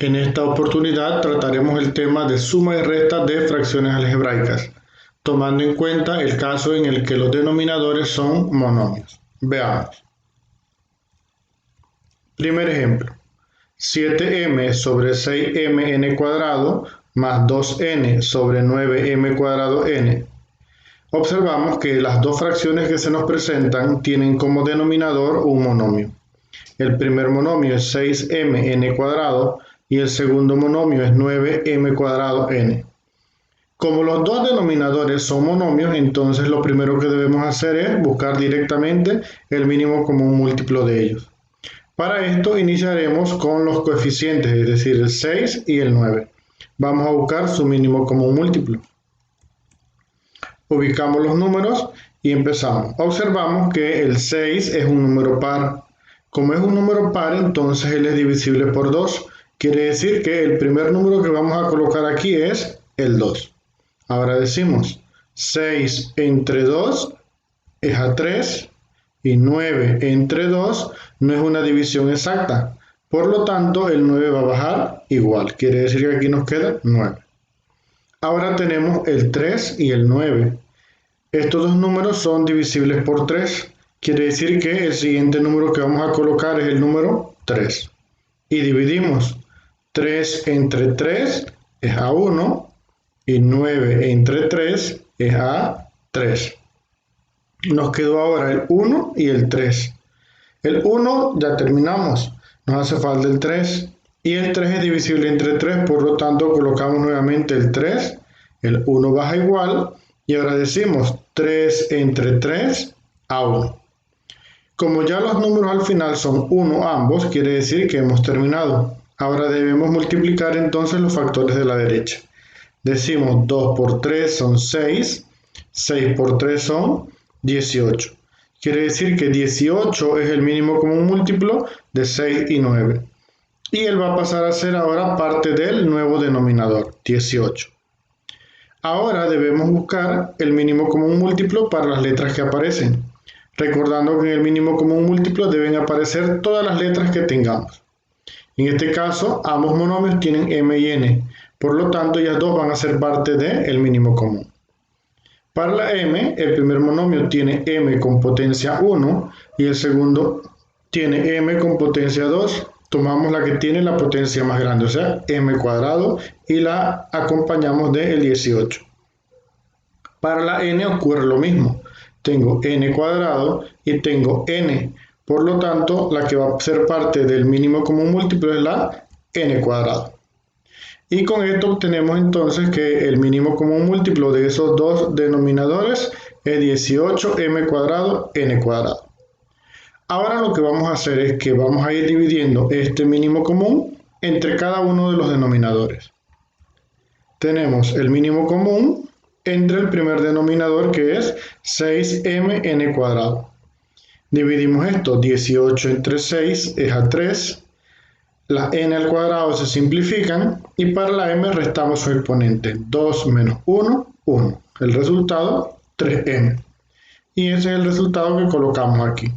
En esta oportunidad trataremos el tema de suma y resta de fracciones algebraicas, tomando en cuenta el caso en el que los denominadores son monomios. Veamos. Primer ejemplo. 7m sobre 6mn cuadrado más 2n sobre 9m cuadrado n. Observamos que las dos fracciones que se nos presentan tienen como denominador un monomio. El primer monomio es 6mn cuadrado y el segundo monomio es 9m cuadrado n. Como los dos denominadores son monomios, entonces lo primero que debemos hacer es buscar directamente el mínimo común múltiplo de ellos. Para esto iniciaremos con los coeficientes, es decir, el 6 y el 9. Vamos a buscar su mínimo común múltiplo. Ubicamos los números y empezamos. Observamos que el 6 es un número par. Como es un número par, entonces él es divisible por 2. Quiere decir que el primer número que vamos a colocar aquí es el 2. Ahora decimos 6 entre 2 es a 3 y 9 entre 2 no es una división exacta. Por lo tanto, el 9 va a bajar igual. Quiere decir que aquí nos queda 9. Ahora tenemos el 3 y el 9. Estos dos números son divisibles por 3. Quiere decir que el siguiente número que vamos a colocar es el número 3. Y dividimos. 3 entre 3 es a 1 y 9 entre 3 es a 3. Nos quedó ahora el 1 y el 3. El 1 ya terminamos. Nos hace falta el 3. Y el 3 es divisible entre 3, por lo tanto colocamos nuevamente el 3. El 1 baja igual. Y ahora decimos 3 entre 3 a 1. Como ya los números al final son 1 ambos, quiere decir que hemos terminado. Ahora debemos multiplicar entonces los factores de la derecha. Decimos 2 por 3 son 6, 6 por 3 son 18. Quiere decir que 18 es el mínimo común múltiplo de 6 y 9. Y él va a pasar a ser ahora parte del nuevo denominador, 18. Ahora debemos buscar el mínimo común múltiplo para las letras que aparecen. Recordando que en el mínimo común múltiplo deben aparecer todas las letras que tengamos. En este caso, ambos monomios tienen m y n. Por lo tanto, ellas dos van a ser parte del mínimo común. Para la m, el primer monomio tiene m con potencia 1 y el segundo tiene m con potencia 2. Tomamos la que tiene la potencia más grande, o sea, m cuadrado, y la acompañamos del 18. Para la n ocurre lo mismo. Tengo n cuadrado y tengo n. Por lo tanto, la que va a ser parte del mínimo común múltiplo es la n cuadrado. Y con esto obtenemos entonces que el mínimo común múltiplo de esos dos denominadores es 18m cuadrado n cuadrado. Ahora lo que vamos a hacer es que vamos a ir dividiendo este mínimo común entre cada uno de los denominadores. Tenemos el mínimo común entre el primer denominador, que es 6mn cuadrado. Dividimos esto, 18 entre 6 es a 3. Las n al cuadrado se simplifican y para la m restamos su exponente, 2 menos 1, 1. El resultado, 3m. Y ese es el resultado que colocamos aquí.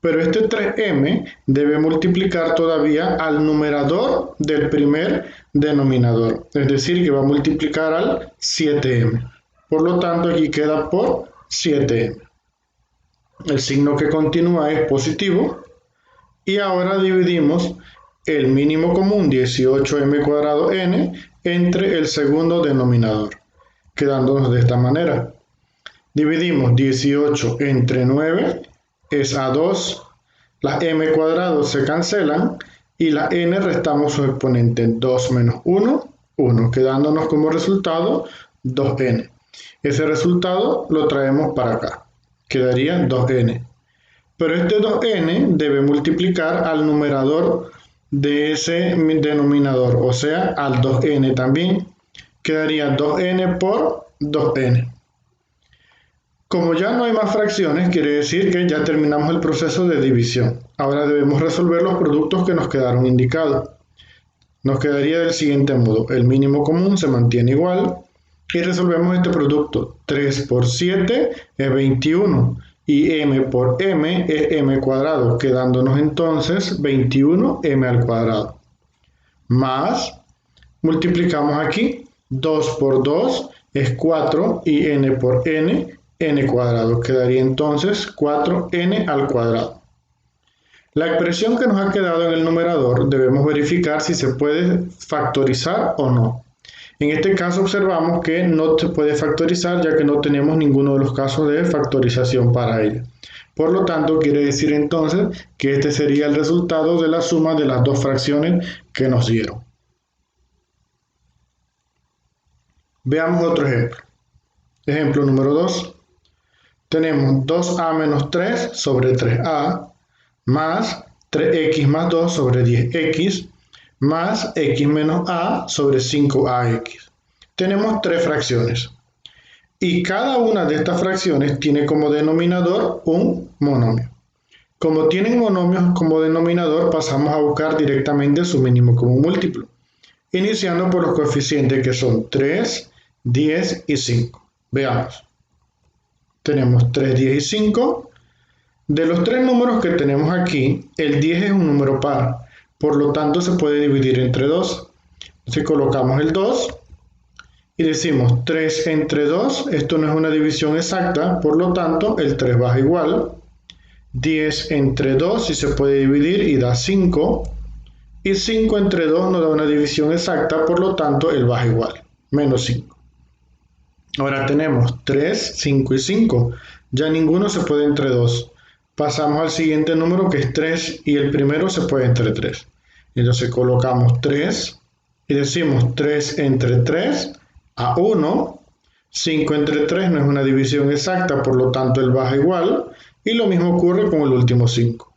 Pero este 3m debe multiplicar todavía al numerador del primer denominador. Es decir, que va a multiplicar al 7m. Por lo tanto, aquí queda por 7m. El signo que continúa es positivo. Y ahora dividimos el mínimo común 18m cuadrado n entre el segundo denominador, quedándonos de esta manera. Dividimos 18 entre 9 es a 2, las m cuadrados se cancelan y la n restamos su exponente, 2 menos 1, 1, quedándonos como resultado 2n. Ese resultado lo traemos para acá, quedaría 2n. Pero este 2n debe multiplicar al numerador de ese denominador, o sea, al 2n también. Quedaría 2n por 2n. Como ya no hay más fracciones, quiere decir que ya terminamos el proceso de división. Ahora debemos resolver los productos que nos quedaron indicados. Nos quedaría del siguiente modo. El mínimo común se mantiene igual y resolvemos este producto. 3 por 7 es 21 y m por m es m cuadrado, quedándonos entonces 21m al cuadrado. más, multiplicamos aquí, 2 por 2 es 4 y n por n cuadrado. Quedaría entonces 4n al cuadrado. La expresión que nos ha quedado en el numerador debemos verificar si se puede factorizar o no. En este caso observamos que no se puede factorizar ya que no tenemos ninguno de los casos de factorización para ella. Por lo tanto, quiere decir entonces que este sería el resultado de la suma de las dos fracciones que nos dieron. Veamos otro ejemplo. Ejemplo número 2. Tenemos 2a menos 3 sobre 3a más 3x más 2 sobre 10x más x menos a sobre 5ax. Tenemos tres fracciones y cada una de estas fracciones tiene como denominador un monomio. Como tienen monomios como denominador, pasamos a buscar directamente su mínimo común múltiplo, iniciando por los coeficientes que son 3, 10 y 5. Veamos. Tenemos 3, 10 y 5. De los tres números que tenemos aquí, el 10 es un número par, por lo tanto se puede dividir entre 2. Entonces colocamos el 2 y decimos 3 entre 2, esto no es una división exacta, por lo tanto el 3 baja igual. 10 entre 2 sí se puede dividir y da 5. Y 5 entre 2 nos da una división exacta, por lo tanto el baja igual, menos 5. Ahora tenemos 3, 5 y 5. Ya ninguno se puede entre 2. Pasamos al siguiente número que es 3 y el primero se puede entre 3. Entonces colocamos 3 y decimos 3 entre 3 a 1. 5 entre 3 no es una división exacta, por lo tanto el baja igual. Y lo mismo ocurre con el último 5.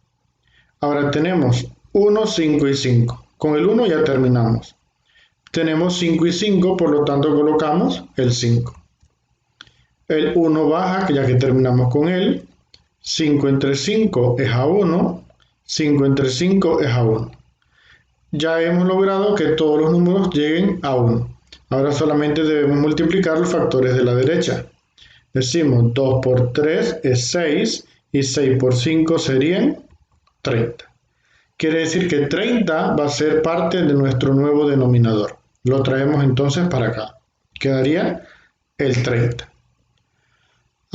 Ahora tenemos 1, 5 y 5. Con el 1 ya terminamos. Tenemos 5 y 5, por lo tanto colocamos el 5. El 1 baja, ya que terminamos con él. 5 entre 5 es a 1. 5 entre 5 es a 1. Ya hemos logrado que todos los números lleguen a 1. Ahora solamente debemos multiplicar los factores de la derecha. Decimos 2 por 3 es 6 y 6 por 5 serían 30. Quiere decir que 30 va a ser parte de nuestro nuevo denominador. Lo traemos entonces para acá. Quedaría el 30.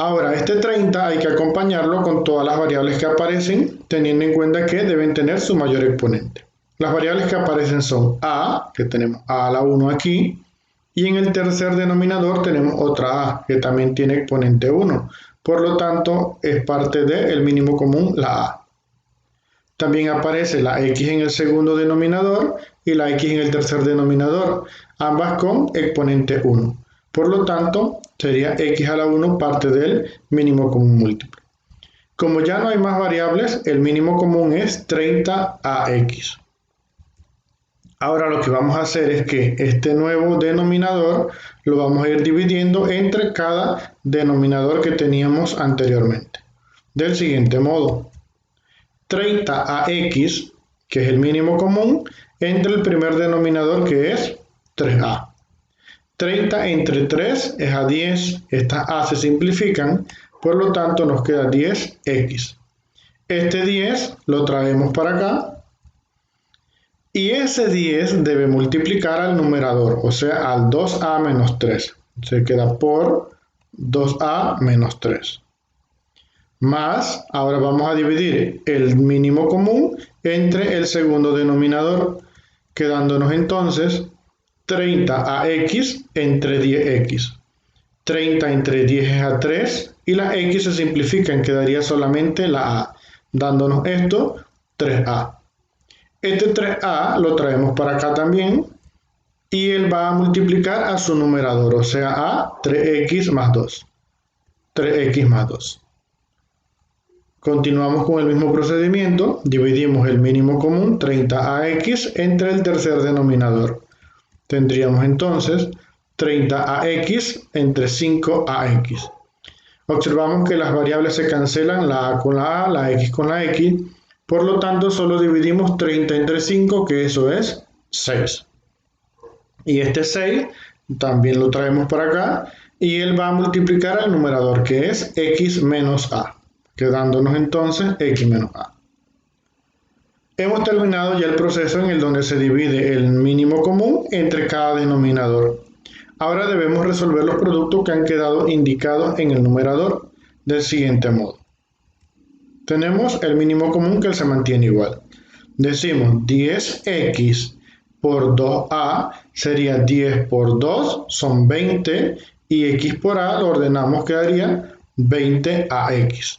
Ahora, este 30 hay que acompañarlo con todas las variables que aparecen, teniendo en cuenta que deben tener su mayor exponente. Las variables que aparecen son a, que tenemos a la 1 aquí, y en el tercer denominador tenemos otra a, que también tiene exponente 1. Por lo tanto, es parte del mínimo común la a. También aparece la x en el segundo denominador y la x en el tercer denominador, ambas con exponente 1. Por lo tanto, sería x a la 1 parte del mínimo común múltiplo. Como ya no hay más variables, el mínimo común es 30ax. Ahora lo que vamos a hacer es que este nuevo denominador lo vamos a ir dividiendo entre cada denominador que teníamos anteriormente. Del siguiente modo. 30ax, que es el mínimo común, entre el primer denominador que es 3a. 30 entre 3 es a 10, estas a se simplifican, por lo tanto nos queda 10x. Este 10 lo traemos para acá y ese 10 debe multiplicar al numerador, o sea al 2a menos 3. Se queda por 2a menos 3. Más, ahora vamos a dividir el mínimo común entre el segundo denominador, quedándonos entonces 30ax entre 10x. 30 entre 10 es a 3 y las x se simplifican, quedaría solamente la a, dándonos esto 3a. Este 3a lo traemos para acá también y él va a multiplicar a su numerador, o sea a 3x más 2. 3x más 2. Continuamos con el mismo procedimiento, dividimos el mínimo común 30ax entre el tercer denominador. Tendríamos entonces 30ax entre 5ax. Observamos que las variables se cancelan, la a con la a, la x con la x, por lo tanto solo dividimos 30 entre 5, que eso es 6. Y este 6 también lo traemos para acá y él va a multiplicar al numerador, que es x menos a, quedándonos entonces x menos a. Hemos terminado ya el proceso en el donde se divide el mínimo común entre cada denominador. Ahora debemos resolver los productos que han quedado indicados en el numerador del siguiente modo. Tenemos el mínimo común que se mantiene igual. Decimos 10x por 2a sería 10 por 2, son 20, y x por a lo ordenamos, quedaría 20ax.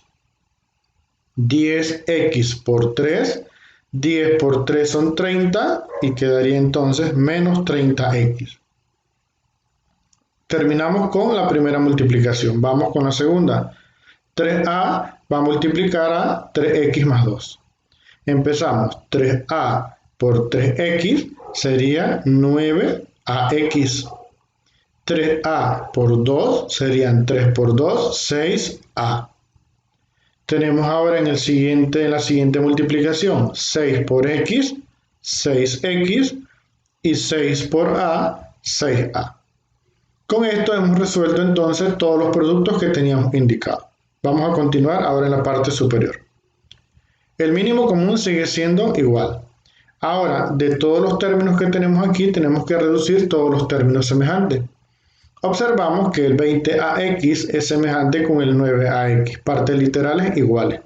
10x por 3, 10 por 3 son 30 y quedaría entonces menos 30x. Terminamos con la primera multiplicación. Vamos con la segunda. 3a va a multiplicar a 3x más 2. Empezamos. 3a por 3x sería 9ax. 3a por 2 serían 3 por 2, 6a. Tenemos ahora en la siguiente multiplicación 6 por x, 6x, y 6 por a, 6a. Con esto hemos resuelto entonces todos los productos que teníamos indicados. Vamos a continuar ahora en la parte superior. El mínimo común sigue siendo igual. Ahora, de todos los términos que tenemos aquí, tenemos que reducir todos los términos semejantes. Observamos que el 20ax es semejante con el 9ax, partes literales iguales.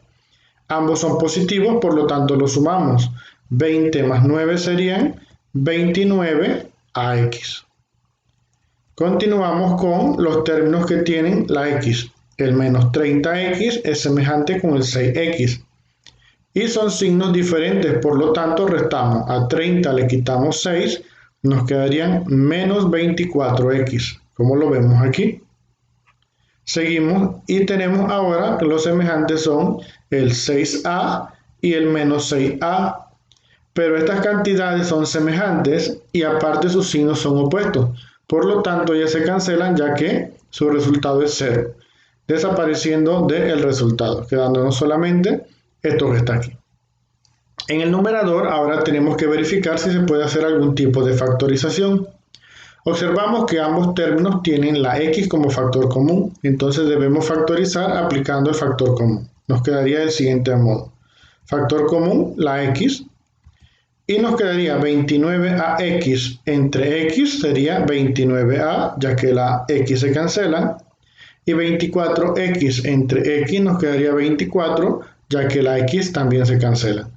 Ambos son positivos, por lo tanto los sumamos. 20 más 9 serían 29ax. Continuamos con los términos que tienen la x. El menos 30x es semejante con el 6x. Y son signos diferentes, por lo tanto restamos. A 30 le quitamos 6, nos quedarían menos 24x, como lo vemos aquí. Seguimos y tenemos ahora que los semejantes son el 6a y el menos 6a. Pero estas cantidades son semejantes y aparte sus signos son opuestos. Por lo tanto, ya se cancelan ya que su resultado es 0, desapareciendo del resultado, quedándonos solamente esto que está aquí. En el numerador ahora tenemos que verificar si se puede hacer algún tipo de factorización. Observamos que ambos términos tienen la x como factor común, entonces debemos factorizar aplicando el factor común. Nos quedaría del siguiente modo. Factor común, la x, y nos quedaría 29ax entre x sería 29a, ya que la x se cancela, y 24x entre x nos quedaría 24, ya que la x también se cancela.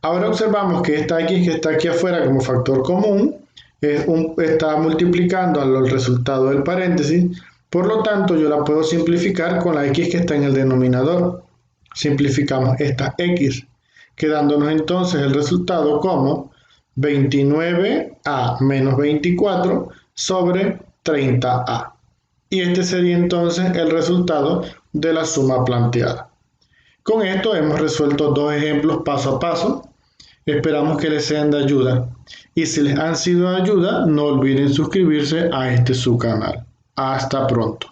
Ahora observamos que esta x que está aquí afuera como factor común está multiplicando al resultado del paréntesis, por lo tanto yo la puedo simplificar con la x que está en el denominador. Simplificamos esta x, quedándonos entonces el resultado como 29a menos 24 sobre 30a. Y este sería entonces el resultado de la suma planteada. Con esto hemos resuelto dos ejemplos paso a paso. Esperamos que les sean de ayuda. Y si les han sido de ayuda, no olviden suscribirse a este su canal. Hasta pronto.